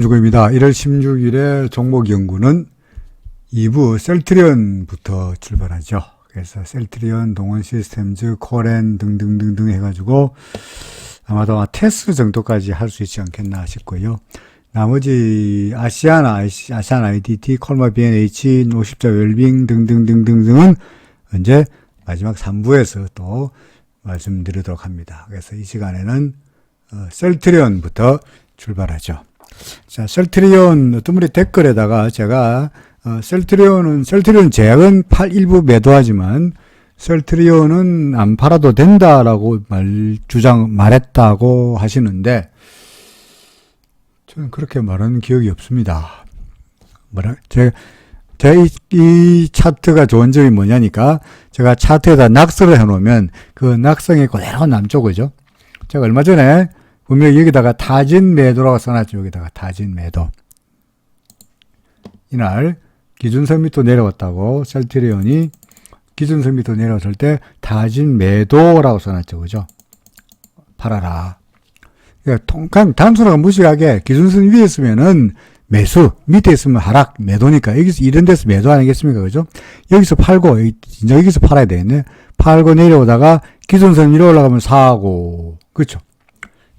주고입니다. 1월 16일에 종목 연구는 2부 셀트리온부터 출발하죠. 그래서 셀트리온, 동원 시스템즈, 코렌 등등등등 해가지고 아마도 테스 정도까지 할 수 있지 않겠나 싶고요. 나머지 아시안 IDT, 콜마 B&H, 노십자 웰빙 등등등등등은 언제 마지막 3부에서 또 말씀드리도록 합니다. 그래서 이 시간에는 셀트리온부터 출발하죠. 자, 셀트리온 어떤 분이 댓글에다가 제가 셀트리온 제약은 일부 매도하지만 셀트리온은 안 팔아도 된다라고 말했다고 하시는데 저는 그렇게 말하는 기억이 없습니다. 이 차트가 좋은 점이 뭐냐니까 제가 차트에다 낙서를 해놓으면 그 낙성이 그대로 남죠, 그죠? 제가 얼마 전에 분명히 여기다가 타진 매도라고 써놨죠. 여기다가 타진 매도. 이날 기준선 밑으로 내려왔다고 셀트리온이 기준선 밑으로 내려왔을 때 타진 매도라고 써놨죠. 그죠? 팔아라. 그러니까 단순하게 무식하게 기준선 위에 있으면은 매수, 밑에 있으면 하락, 매도니까 여기서 이런 데서 매도 아니겠습니까? 그죠? 여기서 팔고, 여기서 팔아야 되겠네. 팔고 내려오다가 기준선 위로 올라가면 사고. 그렇죠?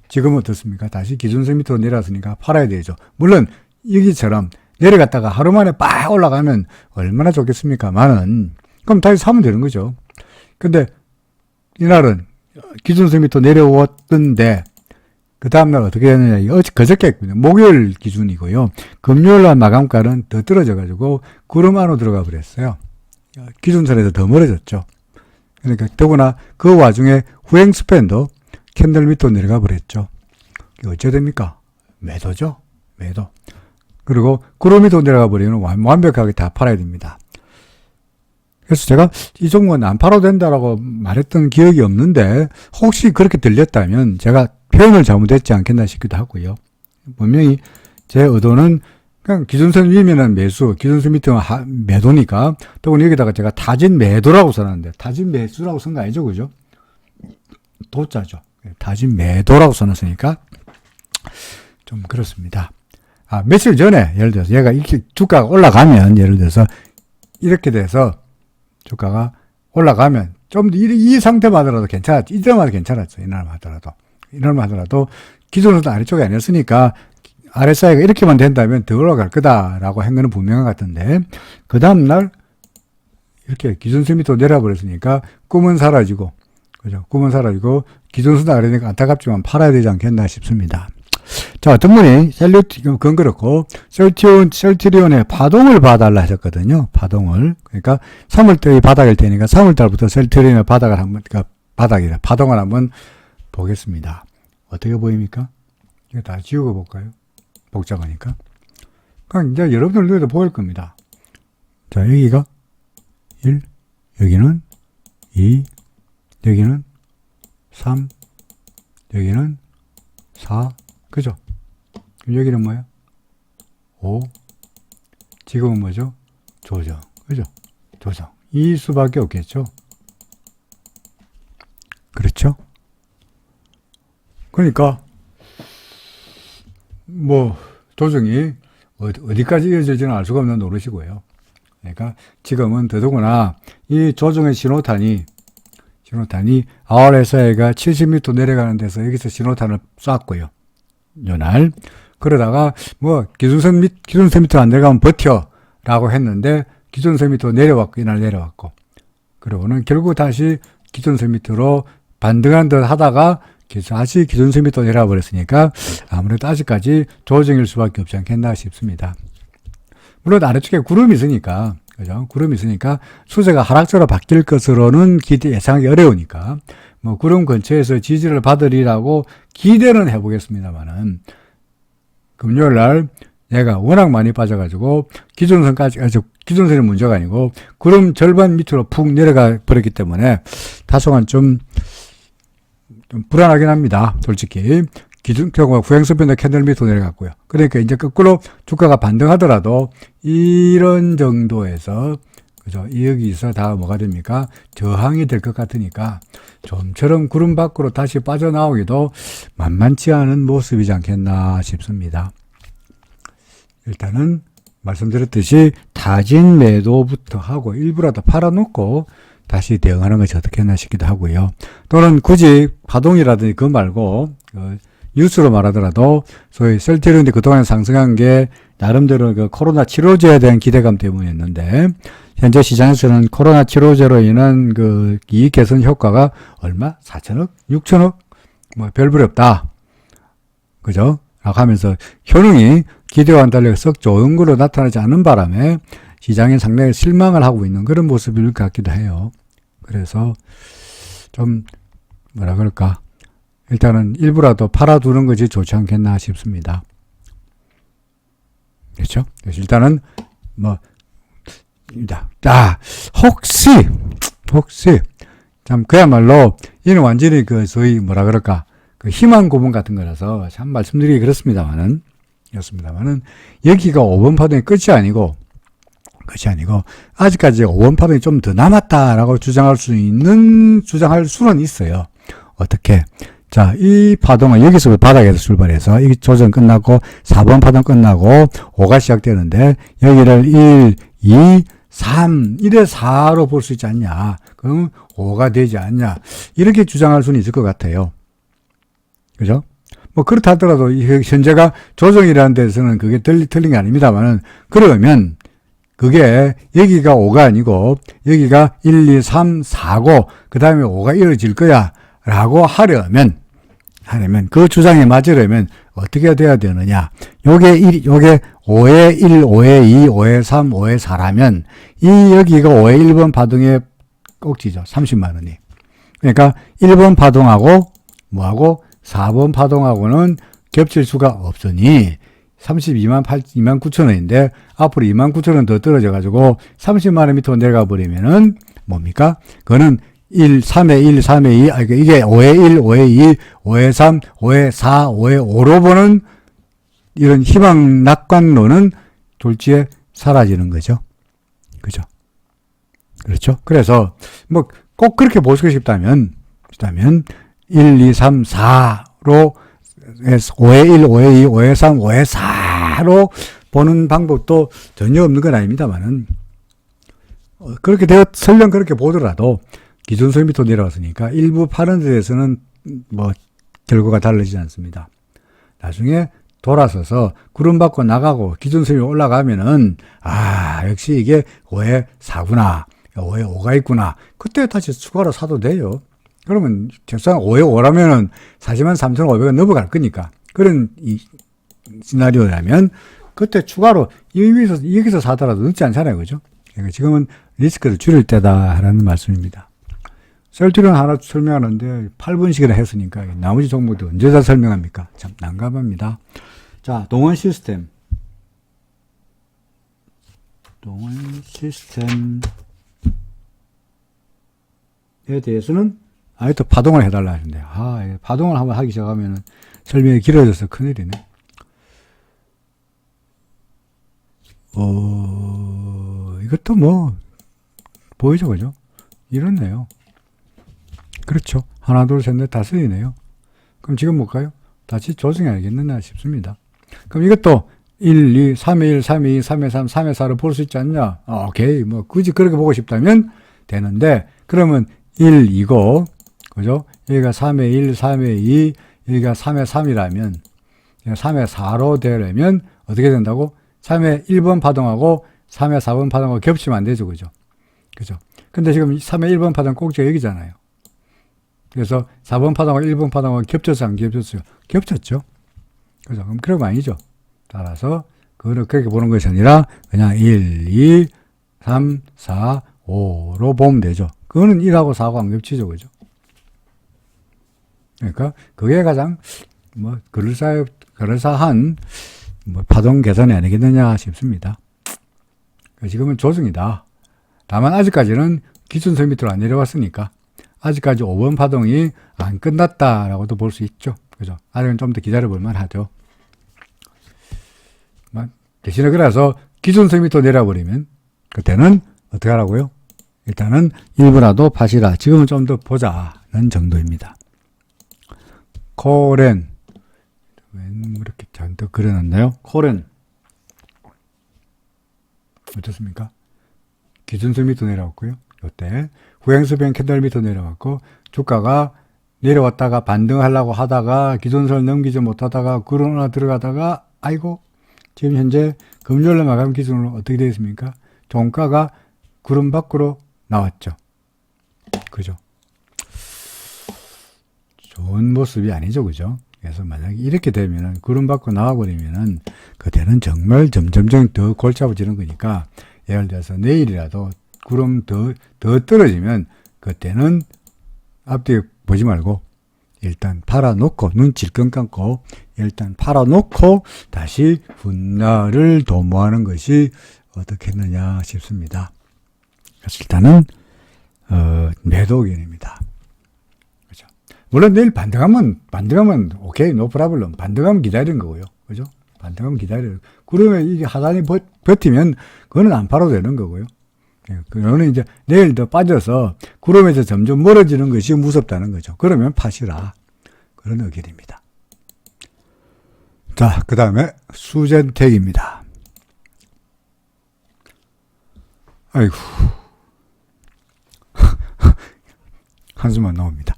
지금은 어떻습니까? 다시 기준선 밑으로 내려왔으니까 팔아야 되죠. 물론 여기처럼 내려갔다가 하루 만에 빡 올라가면 얼마나 좋겠습니까만은 그럼 다시 사면 되는 거죠. 근데 이날은 기준선 밑으로 내려왔던데 그 다음날 어떻게 됐느냐. 그저께 목요일 기준이고요. 금요일날 마감가는 더 떨어져가지고 구름 안으로 들어가 버렸어요. 기준선에서 더 멀어졌죠. 그러니까 더구나 그 와중에 후행 스팬도 캔들 밑으로 내려가 버렸죠. 어째 됩니까? 매도죠. 매도. 그리고 구름 밑으로 내려가 버리면 완벽하게 다 팔아야 됩니다. 그래서 제가 이 종목은 안 팔아도 된다라고 말했던 기억이 없는데 혹시 그렇게 들렸다면 제가 표현을 잘못했지 않겠나 싶기도 하고요. 분명히 제 의도는 그냥 기준선 위면은 매수, 기준선 밑에는 매도니까 또는 여기다가 제가 타진 매도라고 써놨는데 타진 매수라고 쓴 거 아니죠, 그죠? 도자죠. 타진 매도라고 써놨으니까 좀 그렇습니다. 며칠 전에 예를 들어서 얘가 이렇게 주가가 올라가면 예를 들어서 이렇게 돼서 주가가 올라가면 좀 이 상태만 하더라도 괜찮았지. 이때만 괜찮았죠. 이날만 하더라도 기존에도 아래쪽이 아니었으니까 RSI가 이렇게만 된다면 더 올라갈 거다라고 한 거는 분명한 것 같은데 그 다음날 이렇게 기준선 밑으로 내려버렸으니까 꿈은 사라지고 그죠? 꿈은 사라지고 기존선 아래니까 안타깝지만 팔아야 되지 않겠나 싶습니다. 자, 어떤 분이 그건 그렇고 셀트리온의 파동을 봐달라 하셨거든요. 파동을. 그러니까 3월달이 바닥일 테니까 3월달부터 셀트리온의 바닥을 파동을 한번 보겠습니다. 어떻게 보입니까? 이거 다 지우고 볼까요? 복잡하니까. 그럼 이제 여러분들 눈에도 보일 겁니다. 자, 여기가 1, 여기는 2, 여기는 3, 여기는 4, 그죠? 여기는 뭐야? 5, 지금은 뭐죠? 조정, 그죠? 조정. 이 수밖에 없겠죠? 그렇죠? 그러니까 조정이 어디까지 이어질지는 알 수가 없는 노릇이고요. 그러니까 지금은 더더구나 이 조정의 신호탄이 RSI가 70m 내려가는 데서 여기서 신호탄을 쐈고요. 요날 그러다가 기준선 밑으로 안 내려가면 버텨라고 했는데 기준선 밑으로 이날 내려왔고 그러고는 결국 다시 기준선 밑으로 반등한 듯 하다가 다시 기준선 밑으로 내려와 버렸으니까 아무래도 아직까지 조정일 수밖에 없지 않겠나 싶습니다. 물론 아래쪽에 구름이 있으니까 그죠? 구름이 있으니까 수세가 하락세로 바뀔 것으로는 예상하기 어려우니까 구름 근처에서 지지를 받으리라고 기대는 해보겠습니다만은 금요일 날 얘가 워낙 많이 빠져가지고 기준선이 문제가 아니고 구름 절반 밑으로 푹 내려가 버렸기 때문에 다소간 좀 불안하긴 합니다. 솔직히. 결국 후행스팬도 캔들 밑으로 내려갔고요. 그러니까 이제 거꾸로 주가가 반등하더라도 이런 정도에서 그죠? 여기서 다 뭐가 됩니까? 저항이 될 것 같으니까 좀처럼 구름 밖으로 다시 빠져나오기도 만만치 않은 모습이지 않겠나 싶습니다. 일단은 말씀드렸듯이 타진 매도부터 하고 일부라도 팔아놓고 다시 대응하는 것이 어떻겠나 싶기도 하고요. 또는 굳이 파동이라든지 그거 말고 뉴스로 말하더라도 소위 셀트리온이 그동안 상승한 게 나름대로 그 코로나 치료제에 대한 기대감 때문이었는데 현재 시장에서는 코로나 치료제로 인한 그 이익 개선 효과가 얼마? 4천억? 6천억? 뭐 별볼이 없다. 그죠? 라고 하면서 효능이 기대와는 달리 썩 좋은 걸로 나타나지 않는 바람에 시장에 상당히 실망을 하고 있는 그런 모습일 것 같기도 해요. 그래서 좀 뭐라 그럴까? 일단은 일부라도 팔아두는 것이 좋지 않겠나 싶습니다. 그렇죠? 그래서 일단은 뭐 혹시 참 그야말로 이는 완전히 그 소위 뭐라 그럴까? 그 희망 고문 같은 거라서 참 말씀드리기 그렇습니다만은 여기가 5번 파동의 끝이 아니고 아직까지 5번 파동이 좀 더 남았다라고 주장할 수는 있어요. 어떻게? 자, 이 파동은 여기서 바닥에서 출발해서 이 조정 끝나고 4번 파동 끝나고 5가 시작되는데 여기를 1, 2, 3, 1에 4로 볼 수 있지 않냐? 그럼 5가 되지 않냐? 이렇게 주장할 수는 있을 것 같아요. 그죠? 뭐 그렇다 하더라도 현재가 조정이라는 데서는 그게 틀린 게 아닙니다만은 그러면 그게 여기가 5가 아니고 여기가 1, 2, 3, 4고 그 다음에 5가 이어질 거야 라고 하려면 그 주장에 맞으려면 어떻게 돼야 되느냐. 요게 5에 1, 5에 2, 5에 3, 5에 4라면 여기가 5에 1번 파동의 꼭지죠. 30만 원이. 그러니까 1번 파동하고 뭐하고 4번 파동하고는 겹칠 수가 없으니 32만 9천 원인데 앞으로 2만 9천 원 더 떨어져 가지고 30만 원 밑으로 내려가 버리면은 뭡니까? 그거는 3에 1, 3에 2, 이게 5에 1, 5에 2, 5에 3, 5에 4, 5에 5로 보는 이런 희망 낙관론은 졸지에 사라지는 거죠. 그죠? 그렇죠? 그래서 뭐 꼭 그렇게 보시고 싶다면 1, 2, 3, 4로 5에 1, 5에 2, 5에 3, 5에 4로 보는 방법도 전혀 없는 건 아닙니다만은 그렇게 설령 그렇게 보더라도 기준선 밑으로 내려왔으니까 일부 파는 데 대해서는 뭐 결과가 달라지지 않습니다. 나중에 돌아서서 구름 받고 나가고 기준선이 올라가면은 역시 이게 5에 4구나 5에 5가 있구나 그때 다시 추가로 사도 돼요. 그러면 적상 5에 5라면은 43,500원 넘어갈 거니까 그런 이 시나리오라면 그때 추가로 여기서 사더라도 늦지 않잖아요. 그죠? 그러니까 지금은 리스크를 줄일 때다라는 말씀입니다. 셀트리온 하나 설명하는데 8분씩이나 했으니까 나머지 종목도 언제 다 설명합니까? 참 난감합니다. 자, 동원 시스템에 대해서는 또 파동을 해달라 하는데 파동을 한번 하기 시작하면 설명이 길어져서 큰일이네. 이것도 뭐 보이죠, 그죠? 이렇네요. 그렇죠. 하나, 둘, 셋, 넷, 다섯이네요. 그럼 지금 뭘까요? 다시 조정해야겠느냐 싶습니다. 그럼 이것도 1, 2, 3에 1, 3에 2, 3에 3, 3에 4를 볼 수 있지 않냐? 오케이. 뭐 굳이 그렇게 보고 싶다면 되는데 그러면 1, 2고 그죠? 여기가 3에 1, 3에 2, 여기가 3에 3이라면 3에 4로 되려면 어떻게 된다고? 3에 1번 파동하고 3에 4번 파동하고 겹치면 안 되죠. 그죠? 그죠? 근데 지금 3에 1번 파동 꼭지가 여기잖아요. 그래서 4번 파동하고 1번 파동하고 겹쳤어요? 안 겹쳤어요? 겹쳤죠? 그죠? 그럼 그런 거 아니죠? 따라서 그거를 그렇게 보는 것이 아니라 그냥 1, 2, 3, 4, 5로 보면 되죠. 그거는 1하고 4하고 안 겹치죠. 그죠? 그러니까 그게 가장 뭐 그럴싸한 뭐 파동 계산이 아니겠느냐 싶습니다. 지금은 조정이다. 다만 아직까지는 기준선 밑으로 안 내려왔으니까 아직까지 5번 파동이 안 끝났다라고도 볼 수 있죠. 그죠? 아직은 좀 더 기다려 볼만 하죠. 대신에 그래서 기준선 밑으로 내려버리면 그때는 어떻게 하라고요? 일단은 일부라도 파시라. 지금은 좀 더 보자는 정도입니다. 코렌 왜 이렇게 잔뜩 그려놨나요? 코렌 어떻습니까? 기준선 밑으로 내려왔고요. 요때 후행스변 캔들 밑으로 내려왔고 주가가 내려왔다가 반등하려고 하다가 기존선을 넘기지 못하다가 구름 하나 들어가다가 아이고 지금 현재 금요일날 마감 기준으로 어떻게 되어 있습니까? 종가가 구름 밖으로 나왔죠. 그죠? 좋은 모습이 아니죠. 그죠? 그래서 만약에 이렇게 되면은 구름 밖으로 나와버리면은 그때는 정말 점점점 더 골치 아파지는 거니까 예를 들어서 내일이라도 구름 더 떨어지면 그때는 앞뒤 보지 말고 일단 팔아놓고 눈 질끈 감고 일단 팔아놓고 다시 훗날을 도모하는 것이 어떻겠느냐 싶습니다. 그래서 일단은 매도 의견입니다. 그죠? 물론 내일 반등하면 오케이 노 프라블럼 반등하면 기다리는 거고요. 그죠? 반등하면 기다려요. 그러면 이게 하단이 버티면 그거는 안 팔아도 되는 거고요. 그거는 이제 내일 더 빠져서 구름에서 점점 멀어지는 것이 무섭다는 거죠. 그러면 파시라. 그런 의견입니다. 자, 그 다음에 수젠텍입니다. 아이고. 한숨만 나옵니다.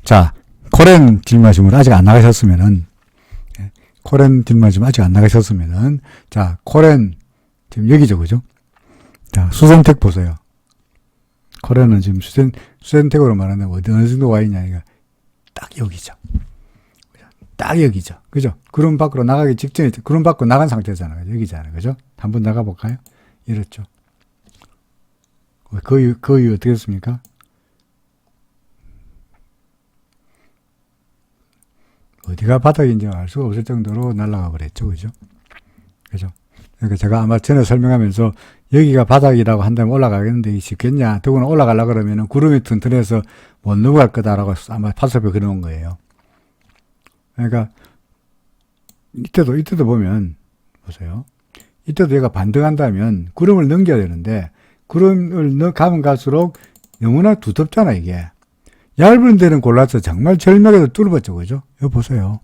자, 코렌 딜마시물 아직 안 나가셨으면은, 자, 코렌, 지금 여기죠, 그죠? 자, 수젠텍 보세요. 코렌은 지금 수젠텍으로 말하는 어느 정도 와 있냐, 딱 여기죠. 딱 여기죠. 그죠? 구름 밖으로 나가기 직전에, 구름 밖으로 나간 상태잖아요. 여기잖아요. 그죠? 한번 나가볼까요? 이렇죠. 거의 어떻게 됐습니까? 어디가 바닥인지 알 수가 없을 정도로 날아가 버렸죠. 그죠? 그죠? 그러니까 제가 아마 전에 설명하면서 여기가 바닥이라고 한다면 올라가겠는데 이게 쉽겠냐? 더구나 올라가려고 그러면은 구름이 튼튼해서 못 넘어갈 거다라고 아마 파섭에 그려놓은 거예요. 그러니까 이때도 보면 보세요. 이때도 얘가 반등한다면 구름을 넘겨야 되는데 구름을 가면 갈수록 너무나 두텁잖아 이게. 얇은 데는 골라서 정말 절벽에서 뚫어봤죠. 그죠? 여기 보세요.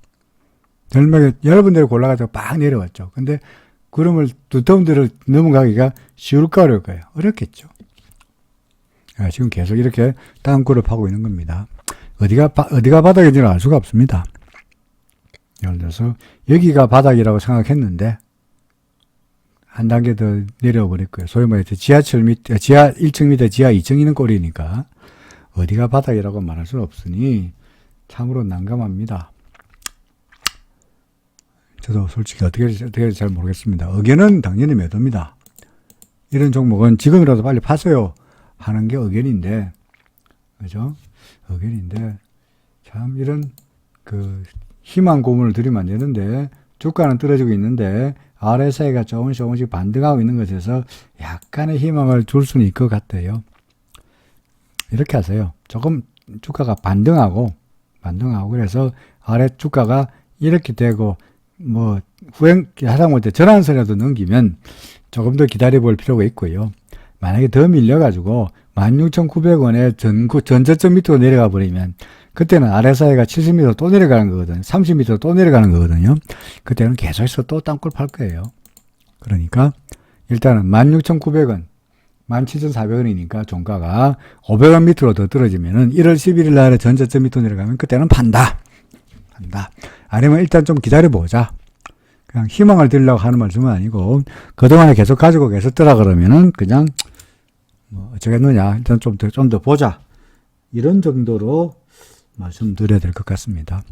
얇은 데를 골라가지고 빡 내려왔죠. 근데 구름을 두터운 데를 넘어가기가 쉬울까 어려울까요? 어렵겠죠. 지금 계속 이렇게 땅굴을 파고 있는 겁니다. 어디가 바닥인지는 알 수가 없습니다. 예를 들어서 여기가 바닥이라고 생각했는데 한 단계 더 내려와 버릴 거예요. 소위 말해서 지하철 밑에 지하 1층 밑에 지하 2층 있는 꼴이니까 어디가 바닥이라고 말할 수는 없으니 참으로 난감합니다. 저도 솔직히 어떻게 잘 모르겠습니다. 의견은 당연히 매도입니다. 이런 종목은 지금이라도 빨리 파세요 하는 게 의견인데, 그죠? 의견인데, 참 이런 희망 고문을 드리면 안 되는데, 주가는 떨어지고 있는데, RSI가 조금씩 반등하고 있는 것에서 약간의 희망을 줄 수는 있을 것 같아요. 이렇게 하세요. 조금 주가가 반등하고 그래서 아래 주가가 이렇게 되고 하다못해 전환선이라도 넘기면 조금 더 기다려볼 필요가 있고요. 만약에 더 밀려가지고 16,900원에 전저점 밑으로 내려가 버리면 그때는 RSI가 70m 또 내려가는 거거든요. 30m 또 내려가는 거거든요. 그때는 계속해서 또 땅굴 팔 거예요. 그러니까 일단은 16,900원 17,400원이니까 종가가 500원 밑으로 더 떨어지면은 1월 11일 날에 전저점 밑으로 내려가면 그때는 판다. 아니면 일단 좀 기다려보자. 그냥 희망을 드리려고 하는 말씀은 아니고 그동안에 계속 가지고 계셨더라 그러면은 그냥 어쩌겠느냐. 일단 좀 더 보자. 이런 정도로 말씀드려야 될 것 같습니다.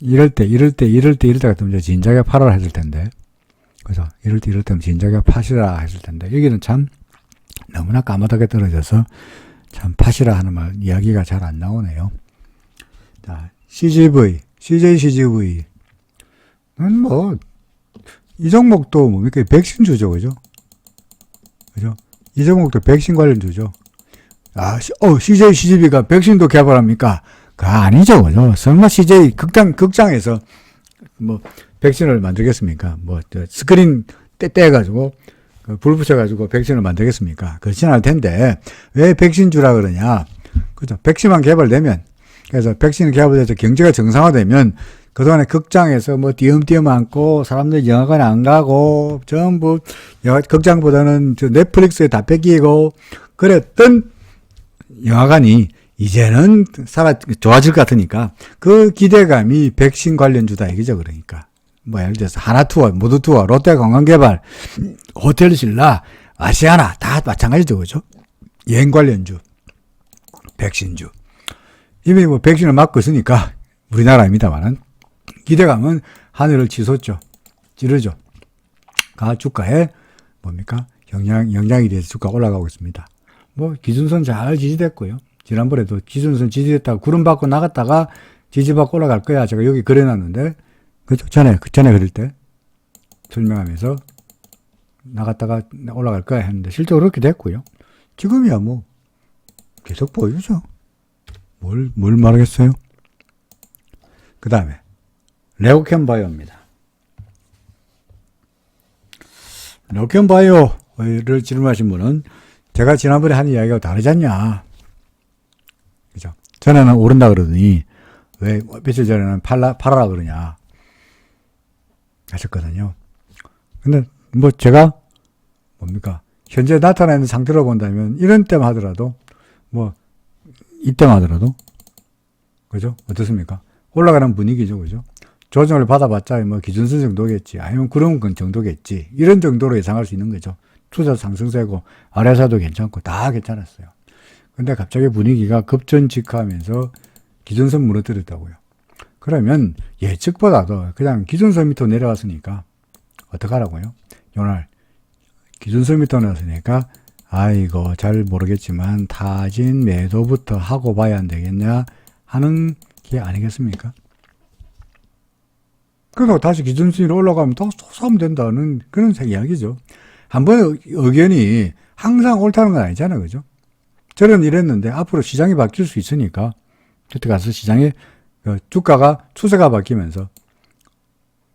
이럴 때 같으면 진작에 팔아라 했을 텐데. 그래서 이럴 때면 진작에 파시라 했을 텐데 여기는 참 너무나 까마득하게 떨어져서 참 파시라 하는 이야기가 잘 안 나오네요. 자, CJCGV는 이 종목도 뭡니까? 백신 주죠, 그죠? 이 종목도 백신 관련 주죠. CJCGV가 백신도 개발합니까? 아니죠, 그죠? 설마 CJ 극장에서 백신을 만들겠습니까? 스크린 떼가지고, 불 붙여가지고 백신을 만들겠습니까? 그렇진 않을 텐데, 왜 백신 주라 그러냐? 그죠? 백신만 개발되면, 그래서 백신이 개발돼서 경제가 정상화되면, 그동안에 극장에서 뭐 띄엄띄엄 앉고 사람들 영화관에 안 가고 전부 극장보다는 저 넷플릭스에 다 뺏기고 그랬던 영화관이 이제는 좋아질 것 같으니까 그 기대감이 백신 관련주다 얘기죠. 그러니까 뭐 예를 들어서 하나투어, 모두투어, 롯데관광개발, 호텔신라, 아시아나 다 마찬가지죠. 그죠? 여행 관련주, 백신주. 이미 뭐 백신을 맞고 있으니까 우리나라입니다만은 기대감은 하늘을 치솟죠. 찌르죠. 가 주가에 뭡니까? 영향이 돼서 주가 올라가고 있습니다. 뭐 기준선 잘 지지됐고요. 지난번에도 기준선 지지됐다가 구름 받고 나갔다가 지지받고 올라갈 거야. 제가 여기 그려놨는데 그죠? 전에 그릴 때 설명하면서 나갔다가 올라갈 거야 했는데 실제로 그렇게 됐고요. 지금이야 뭐 계속 보여주죠. 뭘 말하겠어요? 그 다음에 레오캠 바이오입니다. 레오캠 바이오를 질문하신 분은 제가 지난번에 한 이야기가 다르지 않냐. 그죠? 전에는 오른다 그러더니 왜 며칠 전에는 팔아라 그러냐 하셨거든요. 근데 뭐 제가 뭡니까? 현재 나타나는 상태로 본다면 이런 때만 하더라도 뭐 이때만 하더라도 그죠? 어떻습니까? 올라가는 분위기죠. 그죠? 조정을 받아봤자 뭐 기준선 정도겠지. 아니면 그런 건 정도겠지. 이런 정도로 예상할 수 있는 거죠. 투자 상승세고 아래사도 괜찮고 다 괜찮았어요. 근데 갑자기 분위기가 급전직하면서 기준선 무너뜨렸다고요. 그러면 예측보다도 그냥 기준선 밑으로 내려왔으니까 어떡하라고요? 요날 기준선 밑으로 내려왔으니까 아이고 잘 모르겠지만 타진 매도부터 하고 봐야 안 되겠냐 하는 게 아니겠습니까? 그래서 다시 기준선으로 올라가면 더 사면 된다는 그런 이야기죠. 한번 의견이 항상 옳다는 건 아니잖아요. 그죠? 저는 이랬는데 앞으로 시장이 바뀔 수 있으니까 그때 가서 시장의 주가가 추세가 바뀌면서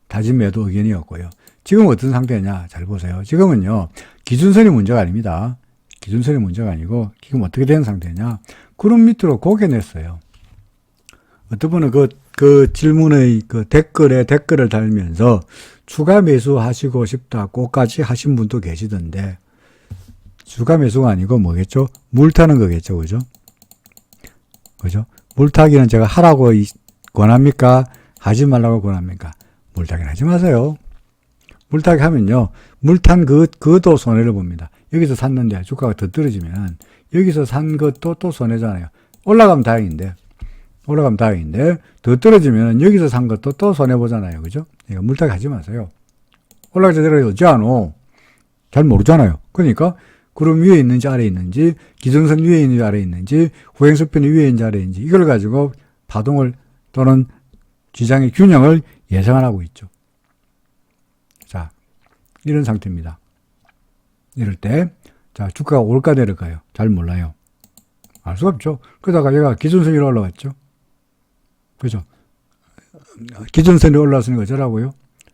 다진 매도 의견이었고요. 지금 어떤 상태냐 잘 보세요. 지금은요 기준선이 문제가 아닙니다. 기준선이 문제가 아니고 지금 어떻게 된 상태냐. 구름 밑으로 고개 냈어요. 어떤 분은 그 질문의 그 댓글에 댓글을 달면서 추가 매수하시고 싶다 꼭까지 하신 분도 계시던데 추가 매수가 아니고 뭐겠죠? 물 타는 거겠죠. 그죠? 그죠? 물 타기는 제가 하라고 권합니까? 하지 말라고 권합니까? 물 타기는 하지 마세요. 물 타기 하면요. 물 탄 그도 손해를 봅니다. 여기서 샀는데 주가가 더 떨어지면 여기서 산 것도 또 손해잖아요. 올라가면 다행인데 더 떨어지면 여기서 산 것도 또 손해보잖아요. 그죠? 그러니까 물타기 하지 마세요. 올라갈 때 내려가지 어찌 않어? 잘 모르잖아요. 그러니까 구름 위에 있는지 아래에 있는지 기준선 위에 있는지 아래에 있는지 후행수평이 위에 있는지 아래에 있는지 이걸 가지고 파동을 또는 시장의 균형을 예상을 하고 있죠. 자, 이런 상태입니다. 이럴 때 자 주가가 올까 내릴까요? 잘 몰라요. 알 수가 없죠. 그러다가 얘가 기준선 위로 올라왔죠. 그죠? 기준선이 올라왔으니까 어쩌라고요?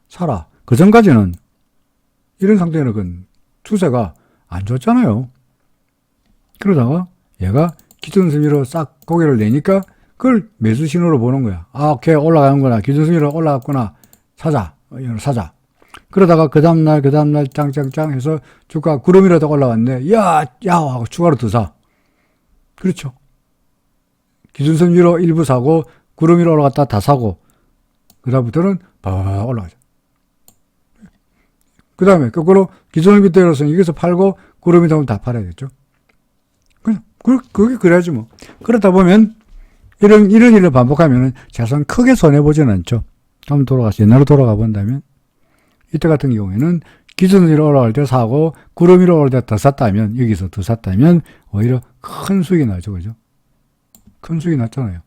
사라. 그 전까지는 이런 상태는 추세가 안 좋았잖아요. 그러다가 얘가 기준선 위로 싹 고개를 내니까 그걸 매수 신호로 보는 거야. 아, 오케이. 올라가는구나. 기준선 위로 올라갔구나. 사자. 그러다가 그 다음날 짱짱짱 해서 주가 구름이라도 올라왔네. 야! 하고 추가로 더 사. 그렇죠. 기준선 위로 일부 사고 구름 위로 올라갔다 다 사고 그 다음부터는 바 올라가죠. 그 다음에 거꾸로 기존 밑에 열어서 여기서 팔고 구름이 되면 다 팔아야겠죠. 그게 그래야지 뭐. 그러다 보면 이런 일을 반복하면은 자산 크게 손해보지는 않죠. 한번 옛날로 돌아가 본다면 이때 같은 경우에는 기준 위로 올라갈 때 사고 구름 위로 올라갈 때 더 샀다면 여기서 더 샀다면 오히려 큰 수익이 나죠. 그죠? 큰 수익이 났잖아요.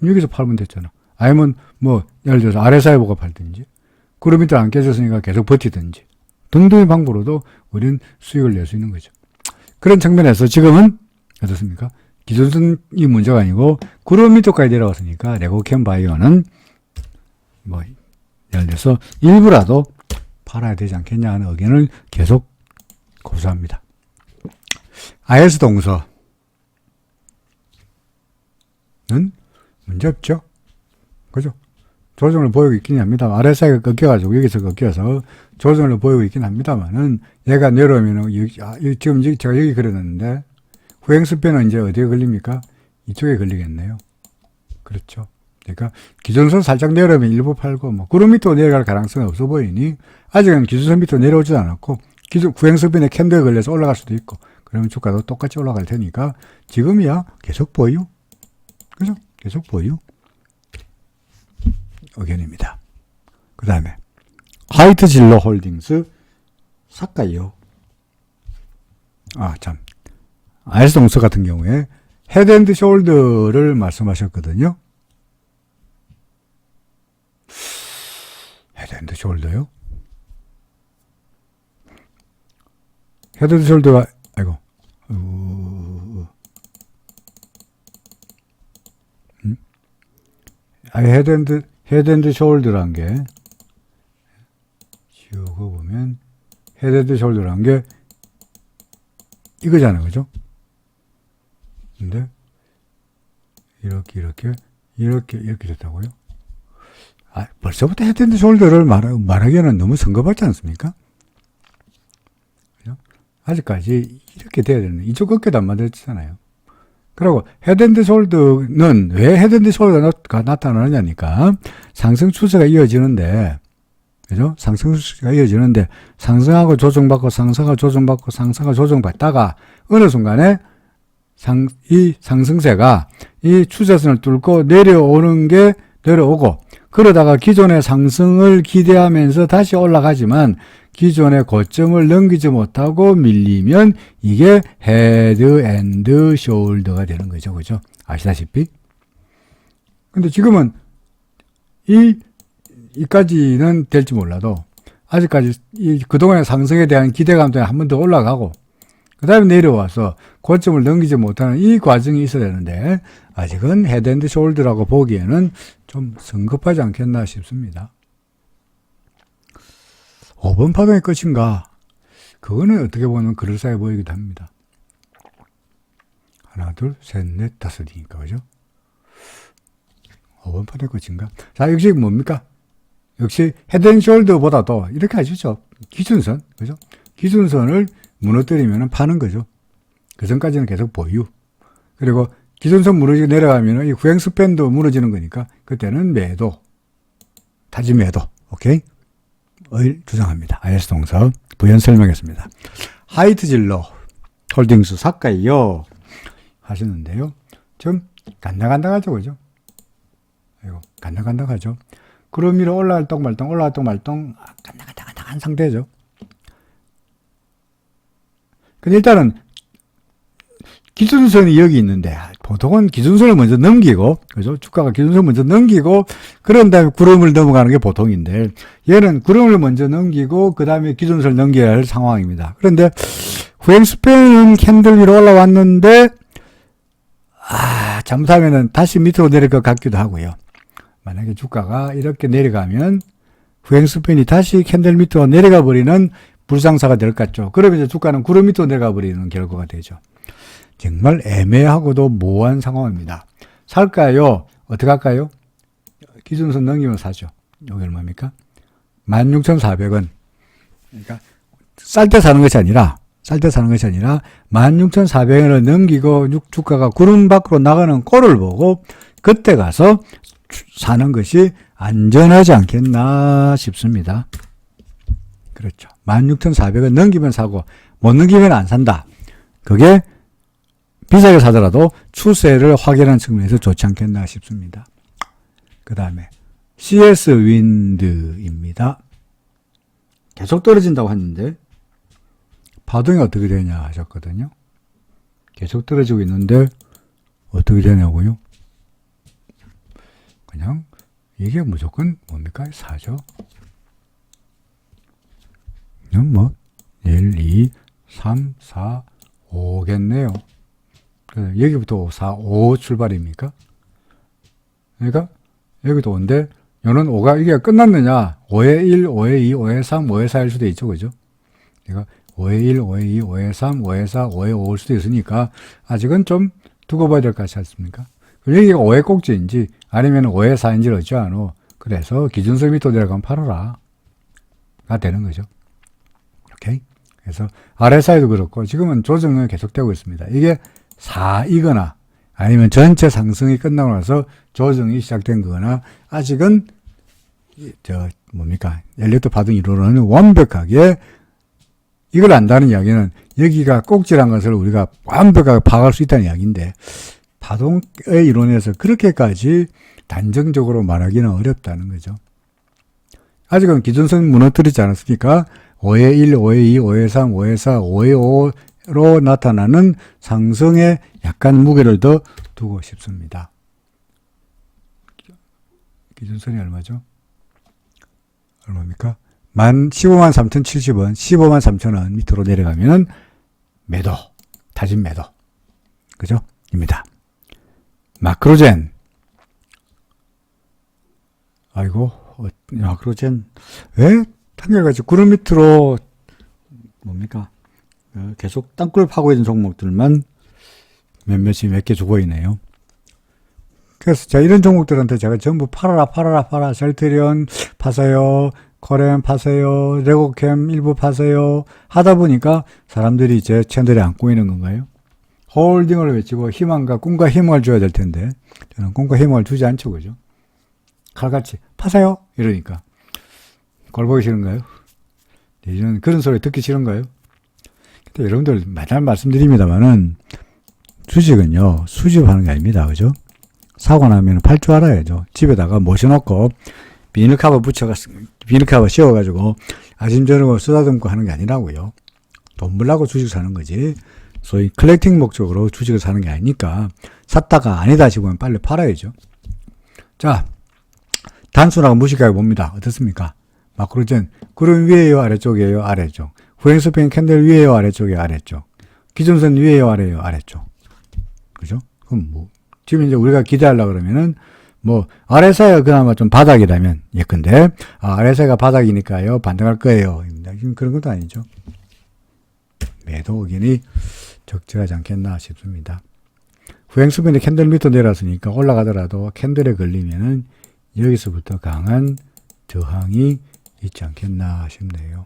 여기서 팔면 됐잖아. 아니면 뭐 예를 들어서 아래사에 보고 팔든지 구름 밑에 안 깨졌으니까 계속 버티든지 등등의 방법으로도 우리는 수익을 낼 수 있는 거죠. 그런 측면에서 지금은 어떻습니까? 기준선이 문제가 아니고 구름 밑으로까지 내려왔으니까 레고캠 바이오는 뭐 예를 들어서 일부라도 팔아야 되지 않겠냐 하는 의견을 계속 고수합니다. IS 동서는 문제 없죠. 그죠? 조정을 보이고 있긴 합니다. RSI가 꺾여가지고 여기서 꺾여서 조정을 보이고 있긴 합니다만은 얘가 내려오면은 여기, 지금 제가 여기 그려놨는데 후행스팬은 이제 어디에 걸립니까? 이쪽에 걸리겠네요. 그렇죠. 그러니까 기준선 살짝 내려오면 일부 팔고 뭐 구름 밑으로 내려갈 가능성은 없어 보이니 아직은 기준선 밑으로 내려오지도 않았고 후행스팬에 캔들에 걸려서 올라갈 수도 있고 그러면 주가도 똑같이 올라갈 테니까 지금이야 계속 보유. 그죠? 계속 보유. 의견입니다. 그 다음에 화이트 진로 홀딩스 살까요? 참 IS 동서 같은 경우에 헤드앤드 숄더를 말씀하셨거든요. 헤드앤드 숄더요? 헤드앤드 숄더가 아이고 헤드앤드 숄더란 게 지우고 보면 헤드앤드 숄더란 게 이거잖아요. 그죠? 근데 이렇게 됐다고요? 벌써부터 헤드앤드 숄더를 말하기에는 너무 성급하지 않습니까? 그죠? 아직까지 이렇게 돼야 되는데 이쪽 어깨도 안 만들었잖아요. 그리고 헤드앤드 숄더는 왜 헤드앤드 숄더가 나타나느냐니까 상승 추세가 이어지는데 그죠? 상승 추세가 이어지는데 상승하고 조정받고 상승하고 조정받고 상승하고 조정받다가 어느 순간에 이 상승세가 이 추세선을 뚫고 내려오고 그러다가 기존의 상승을 기대하면서 다시 올라가지만 기존의 고점을 넘기지 못하고 밀리면 이게 헤드 앤드 숄더가 되는 거죠. 그죠? 아시다시피. 근데 지금은 이까지는 될지 몰라도 아직까지 그동안의 상승에 대한 기대감 때문에 한 번 더 올라가고 그 다음에 내려와서 고점을 넘기지 못하는 이 과정이 있어야 되는데 아직은 헤드 앤드 숄더라고 보기에는 좀 성급하지 않겠나 싶습니다. 5번 파동의 끝인가? 그거는 어떻게 보면 그럴싸해 보이기도 합니다. 하나, 둘, 셋, 넷, 다섯이니까, 그죠? 5번 파동의 끝인가? 자, 역시 뭡니까? 역시 헤드 앤 숄더보다도 이렇게 하시죠. 기준선, 그죠? 기준선을 무너뜨리면 파는 거죠. 그 전까지는 계속 보유. 그리고 기준선 무너지고 내려가면 이 후행 스팬도 무너지는 거니까 그때는 매도. 타지 매도. 오케이? 을 주장합니다. IS 동서 부연 설명했습니다. 하이트 진로 홀딩스 살까요? 하시는데요. 좀 간당간당하죠, 그죠? 이거 간당간당하죠. 구름 위로 올라갈 똥 말똥 간당간당한 상태죠. 근데 일단은 기준선이 여기 있는데 보통은 기준선을 먼저 넘기고 그죠? 주가가 기준선을 먼저 넘기고 그런 다음에 구름을 넘어가는 게 보통인데 얘는 구름을 먼저 넘기고 그 다음에 기준선을 넘겨야 할 상황입니다. 그런데 후행스팬은 캔들 위로 올라왔는데 잘못하면은 다시 밑으로 내릴 것 같기도 하고요. 만약에 주가가 이렇게 내려가면 후행스팬이 다시 캔들 밑으로 내려가 버리는 불상사가 될 것 같죠. 그러면 이제 주가는 구름 밑으로 내려가 버리는 결과가 되죠. 정말 애매하고도 모호한 상황입니다. 살까요? 어떻게 할까요? 기준선 넘기면 사죠. 여기 얼마입니까? 16,400원. 그러니까 쌀 때 사는 것이 아니라 16,400원을 넘기고 주가가 구름 밖으로 나가는 꼴을 보고 그때 가서 사는 것이 안전하지 않겠나 싶습니다. 그렇죠. 16,400원 넘기면 사고 못 넘기면 안 산다. 그게 비싸게 사더라도 추세를 확인하는 측면에서 좋지 않겠나 싶습니다. 그 다음에 CS 윈드입니다. 계속 떨어진다고 했는데 파동이 어떻게 되냐 하셨거든요. 계속 떨어지고 있는데 어떻게 되냐고요? 그냥 이게 무조건 뭡니까? 4죠. 뭐 1, 2, 3, 4, 5겠네요. 여기부터 4, 5 출발입니까? 그러니까 여기도 5인데 요는 5가 이게 끝났느냐? 5에 1, 5에 2, 5에 3, 5에 4일 수도 있죠. 그죠? 그러니까 5에 1, 5에 2, 5에 3, 5에 4, 5에 5일 수도 있으니까 아직은 좀 두고 봐야 될 것 같지 않습니까? 여기가 5의 꼭지인지 아니면 5의 4인지를 어찌 않어. 그래서 기준선 밑으로 내려가면 팔아라. 가 되는 거죠. 오케이? 그래서 RSI도 그렇고 지금은 조정은 계속되고 있습니다. 이게 4이거나 아니면 전체 상승이 끝나고 나서 조정이 시작된 거거나 아직은 엘리어트 파동이 이루어는 완벽하게 이걸 안다는 이야기는 여기가 꼭지란 것을 우리가 완벽하게 파악할 수 있다는 이야기인데 파동의 이론에서 그렇게까지 단정적으로 말하기는 어렵다는 거죠. 아직은 기준선 무너뜨리지 않았으니까 5의 1, 5의 2, 5의 3, 5의 4, 5의 5로 나타나는 상승에 약간 무게를 더 두고 싶습니다. 기준선이 얼마죠? 얼마입니까? 15만 3,070원, 15만 3,000원 밑으로 내려가면은 매도, 타진 매도. 그죠? 입니다. 마크로젠. 아이고, 마크로젠. 왜? 한결같이 구름 밑으로, 계속 땅굴 파고 있는 종목들만 몇몇이 몇 개 주고 있네요. 그래서 제가 이런 종목들한테 제가 전부 팔아라. 셀트리온 파세요. 코렌 파세요. 레고캠 일부 파세요. 하다 보니까 사람들이 제 채널에 안 꼬이는 건가요? 홀딩을 외치고 희망과 꿈과 희망을 줘야 될 텐데 저는 꿈과 희망을 주지 않죠. 그죠? 칼같이 파세요. 이러니까 꼴 보기 싫은가요? 이런 그런 소리 듣기 싫은가요? 근데 여러분들 맨날 말씀드립니다만은 주식은요 수집하는 게 아닙니다. 그죠? 사고 나면 팔 줄 알아야죠. 집에다가 모셔놓고 비닐카버 씌워가지고 아침 저녁으로 쓰다듬고 하는 게 아니라고요. 돈 벌라고 주식 사는 거지. 소위 컬렉팅 목적으로 주식을 사는 게 아니니까 샀다가 아니다 싶으면 빨리 팔아야죠. 자, 단순하고 무식하게 봅니다. 어떻습니까? 마크로젠 구름 위에요, 아래쪽이에요, 아래쪽. 후행스팽 캔들 위에요, 아래쪽이에요, 아래쪽. 기준선 위에요, 아래요, 아래쪽. 그죠? 그럼 지금 이제 우리가 기대하려고 그러면은 RSI가 그나마 좀 바닥이라면, 예컨대, RSI가 바닥이니까요, 반등할 거예요. 그런 것도 아니죠. 매도 의견이 적절하지 않겠나 싶습니다. 후행수변이 캔들 밑으로 내려왔으니까 올라가더라도 캔들에 걸리면은 여기서부터 강한 저항이 있지 않겠나 싶네요.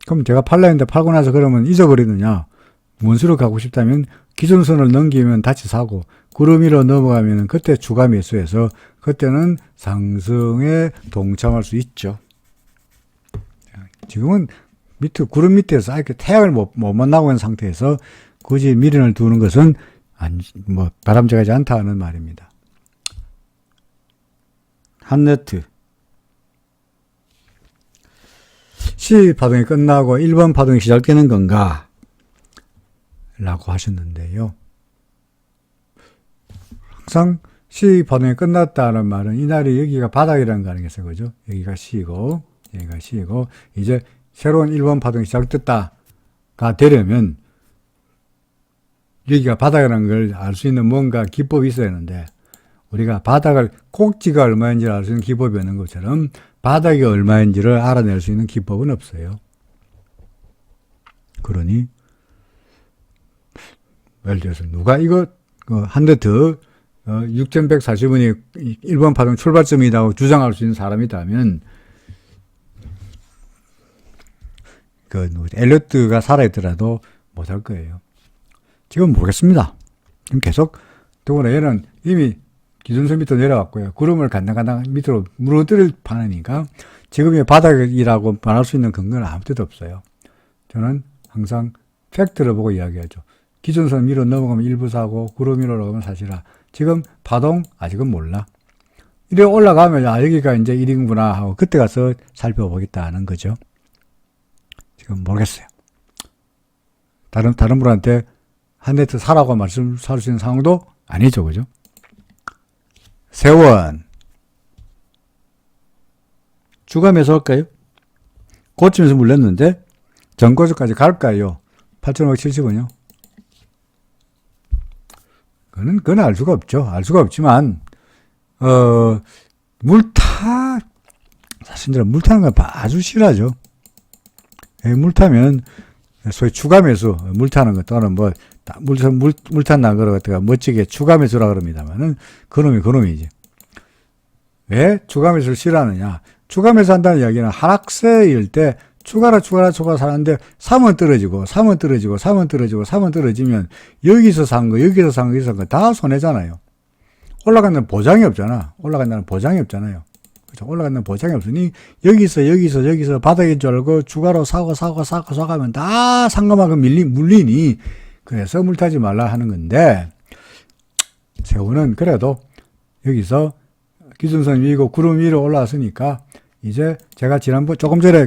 그럼 제가 팔라 했는데 팔고 나서 그러면 잊어버리느냐? 원수로 가고 싶다면 기준선을 넘기면 다시 사고 구름 위로 넘어가면 그때 추가 매수해서 그때는 상승에 동참할 수 있죠. 지금은 구름 밑에서 이렇게 태양을 못 만나고 있는 상태에서 굳이 미련을 두는 것은 바람직하지 않다는 말입니다. 한네트 C 파동이 끝나고 1번 파동이 시작되는 건가? 라고 하셨는데요. 항상 C 파동이 끝났다는 말은 이날이 여기가 바닥이라는 거 아니겠어요? 그죠? 여기가 C고, 여기가 C고, 이제 새로운 1번 파동이 시작됐다가 되려면 여기가 바닥이라는 걸 알 수 있는 뭔가 기법이 있어야 하는데 우리가 꼭지가 얼마인지를 알 수 있는 기법이 없는 것처럼 바닥이 얼마인지를 알아낼 수 있는 기법은 없어요. 그러니 예를 들어서 누가 한네트 6,140원이 1번 파동 출발점이라고 주장할 수 있는 사람이 있다면 엘리어트가 살아있더라도 못할 거예요. 지금 모르겠습니다. 지금 계속 더구나 얘는 이미 기준선 밑으로 내려왔고요. 구름을 간당간당 밑으로 무너뜨릴 판이니까 지금의 바닥이라고 말할 수 있는 근거는 아무 데도 없어요. 저는 항상 팩트를 보고 이야기하죠. 기준선 위로 넘어가면 일부 사고 구름 위로 올라가면 사실아. 지금 파동 아직은 몰라. 이래 올라가면 여기가 이제 1인구나 하고 그때 가서 살펴보겠다는 거죠. 지금 모르겠어요. 다른 분한테 한네트 사라고 말씀할 수 있는 상황도 아니죠. 그죠? 세원 주가 매수할까요? 고점에서 물렸는데 전고점까지 갈까요? 8,570원이요. 그건 알 수가 없죠. 알 수가 없지만 사실 물타는 건 아주 싫어하죠. 물타면 소위 추가 매수, 물타는 것 또는 물탄 난 거를 갖다가 멋지게 추가 매수라 그럽니다만은 그놈이지. 왜 추가 매수를 싫어하느냐? 추가 매수한다는 이야기는 하락세일 때 추가라 사는데 3원 떨어지고 3원 떨어지고 3원 떨어지고 3원 떨어지면 여기서 산 거 여기서 산 거 여기서 산 거 다 손해잖아요. 올라간다는 보장이 없잖아. 올라간다는 보장이 없잖아요. 그렇죠? 올라간다는 보장이 없으니 여기서 바닥인 줄 알고 추가로 사고 하면 다 상금하고 물리니 그래서 물타지 말라 하는 건데 새우는 그래도 여기서 기준선 위고 구름 위로 올라왔으니까 이제 제가 지난번 조금 전에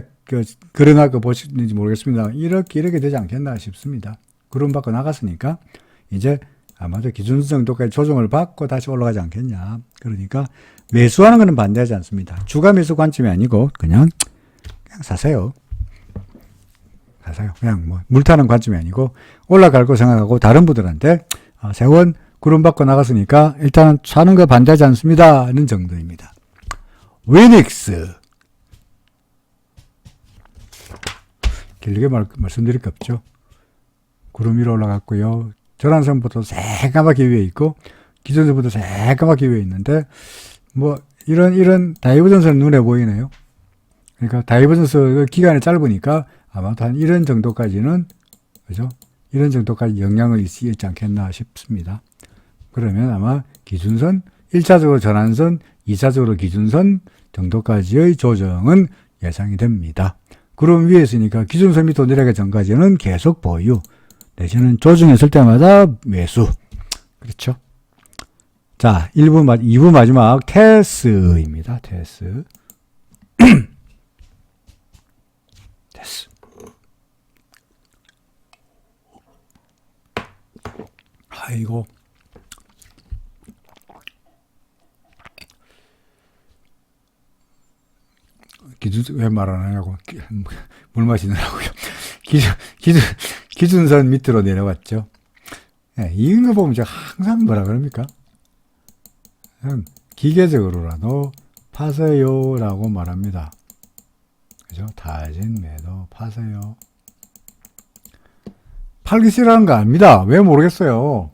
그려놨고 보시는지 모르겠습니다. 이렇게 되지 않겠나 싶습니다. 구름 밖으로 나갔으니까 이제 아마도 기준선 정도까지 조정을 받고 다시 올라가지 않겠냐. 그러니까 매수하는 것은 반대하지 않습니다. 주가 매수 관점이 아니고 그냥 사세요. 그냥 뭐 물타는 관점이 아니고 올라갈 거 생각하고 다른 분들한테 세원 구름 밖으로 나갔으니까 일단은 사는 거 반대하지 않습니다 하는 정도입니다. 위닉스 길게 말씀드릴 게 없죠. 구름 위로 올라갔고요. 전환선부터 새까맣게 위에 있고 기존선부터 새까맣게 위에 있는데 뭐 이런 다이버전스는 눈에 보이네요. 그러니까 다이버전스 기간이 짧으니까 아마도 한 이런 정도까지는 그죠? 이런 정도까지 영향을 있지 않겠나 싶습니다. 그러면 아마 기준선 1차적으로 전환선 2차적으로 기준선 정도까지의 조정은 예상이 됩니다. 구름 위에 있으니까 기준선 밑으로 내려가기 전까지는 계속 보유 내지는 조정했을 때마다 매수. 그렇죠? 자, 2부 마지막 테스입니다. 테스. 테스. 아이고. 왜 말 안 하냐고. 물 마시느라고요. 기준선 밑으로 내려왔죠. 네, 이런 거 보면 제가 항상 뭐라 그럽니까? 기계적으로라도 파세요라고 말합니다. 그죠? 타진 매도 파세요. 팔기 싫어하는 거 압니다. 왜 모르겠어요.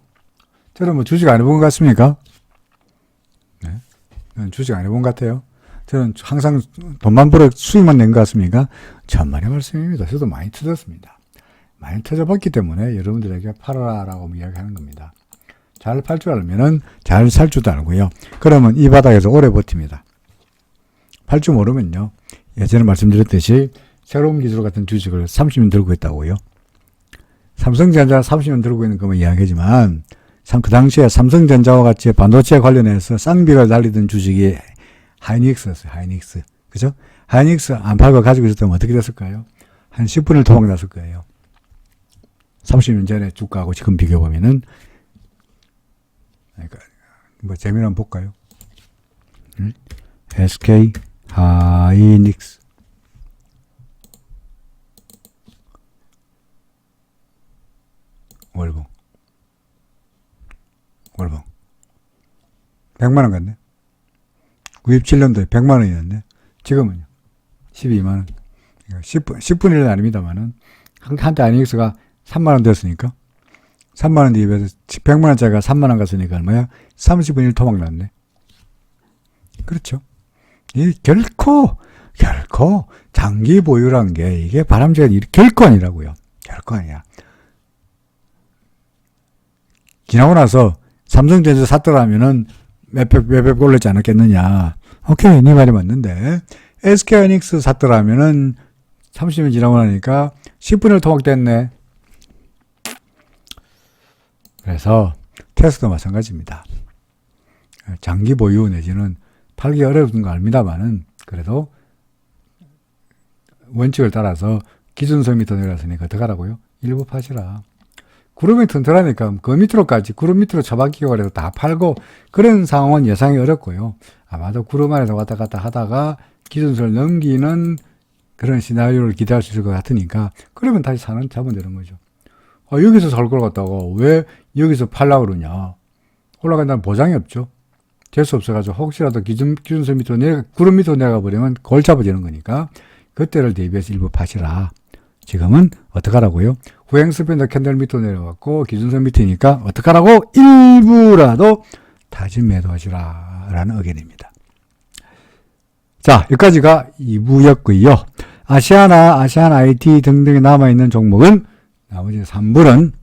저는 뭐 주식 안 해본 것 같습니까? 네. 주식 안 해본 것 같아요. 저는 항상 돈만 벌어 수익만 낸 것 같습니까? 천만의 말씀입니다. 저도 많이 터졌습니다. 많이 터져봤기 때문에 여러분들에게 팔아라라고 이야기하는 겁니다. 잘 팔 줄 알면은 잘 살 줄도 알고요. 그러면 이 바닥에서 오래 버팁니다. 팔 줄 모르면요. 예전에 말씀드렸듯이 새로운 기술 같은 주식을 30년 들고 있다고요. 삼성전자 30년 들고 있는 것만 이야기하지만 그 당시에 삼성전자와 같이 반도체 관련해서 쌍비가 달리던 주식이 하이닉스였어요. 하이닉스. 그죠? 하이닉스 안 팔고 가지고 있었다면 어떻게 됐을까요? 한 10분을 도망 났을 거예요. 30년 전에 주가하고 지금 비교해보면은, 그러니까, 뭐, 재미를 한번 볼까요? SK 하이닉스. 월봉. 100만원 갔네. 97년도에 100만원이었네. 지금은요. 12만원. 10분의 1은 아닙니다만은, 한때 아이닉스가 3만원 됐으니까, 3만원 뒤에 비해서 100만원짜리가 3만원 갔으니까 얼마야? 30분의 1 토막 났네. 그렇죠. 이 결코 장기 보유란 게 이게 바람직한 일이 결코 아니라고요. 결코 아니야. 지나고 나서 삼성전자 샀더라면은 몇백 올랐지 않았겠느냐. 오케이, 네 말이 맞는데 SK하이닉스 샀더라면은 30년 지나고 나니까 10분의 1 토막됐네. 그래서 테스도 마찬가지입니다. 장기 보유 내지는 팔기 어려운 거 압니다만은 그래도 원칙을 따라서 기준선 밑으로 내려왔으니까 어떡하라고요? 일부 파시라. 구름이 튼튼하니까 그 밑으로까지 구름 밑으로 처박히고 그래서 다 팔고 그런 상황은 예상이 어렵고요. 아마도 구름 안에서 왔다 갔다 하다가 기준선을 넘기는 그런 시나리오를 기대할 수 있을 것 같으니까 그러면 다시 잡으면 되는 거죠. 여기서 살 걸 같다고 왜 여기서 팔려고 그러냐. 올라간다는 보장이 없죠. 될 수 없어가지고 혹시라도 기준선 밑으로 구름 밑으로 내려가 버리면 골 잡아지는 거니까 그때를 대비해서 일부 파시라. 지금은 어떡하라고요? 후행스팬더 캔들 밑으로 내려왔고 기준선 밑이니까 어떡하라고? 일부라도 타진 매도하시라 라는 의견입니다. 자, 여기까지가 2부였고요. 아시아나, 아시안 IT 등등에 남아있는 종목은 나머지 3부는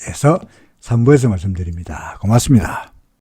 에서 3부에서 말씀드립니다. 고맙습니다.